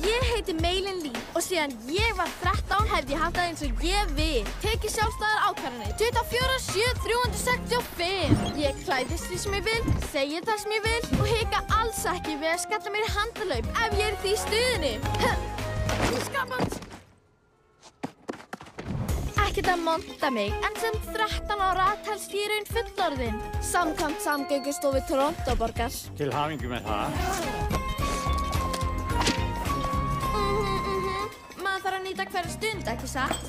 Ég heiti Meilin Líf og síðan ég var 13 hef ég haft það eins og ég vil. Tekið sjálfstæðar ákvarðanir. 24/7/365. Ég klæðist því sem ég vil, segi það sem ég vil og hika alls ekki við að skella mér í handalaup ef ég er í því stuðinu. Skapant! Ekkert að monta mig, en sem 13 ára telst ég í raun fullorðin. Samkvæmt Samgöngustofu Torontoborgar. Til hamingju með það. Maður þarf að nýta hverja stund, ekki satt?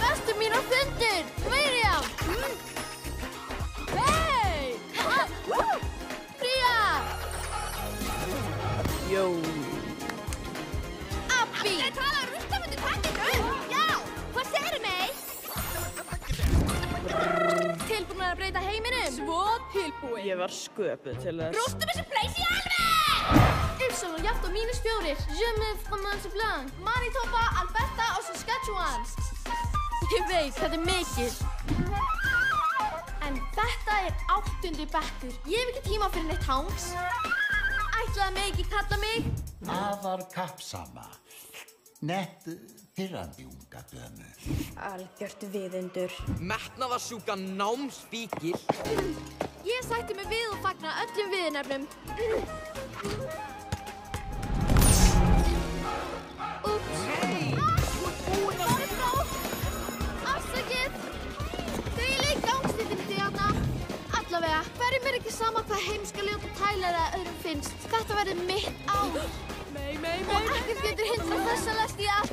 Vestur mín á fundur! Miriam! Hey! Fría! Jó. Abbi! Það tala rústafundu takkinu! Já! Hvað segirðu mig? Tilbúin að breyta heiminum? Svo tilbúin! Ég var sköpuð til þess. Rústum þessu pleysi alveg! Ypsilon og jafnt á -4. Je me fromage blanc. Manitoba, Alberta og Saskatchewan. Ég veit, þetta er mikið. En þetta er 8. bekkur. Ég hef ekki tíma fyrir neitt hangs. Ætlaði mig ekki kalla mig? Afar kappsama. Nett pirrandi unga dömu. Algjört viðundur. Metnaðarsjúka námsfíkil. Ég sætti mig við og fagna öllum viðurnefnum. Úps. Hey! Afsakið. Þvílík gangstíðin því þarna. Allavega, hverjum er ekki sama hvað heimska ljóta Tyler eða öðrum finnst. Þetta verður mitt ár. Og ekkert getur hindrað þessa lest í að...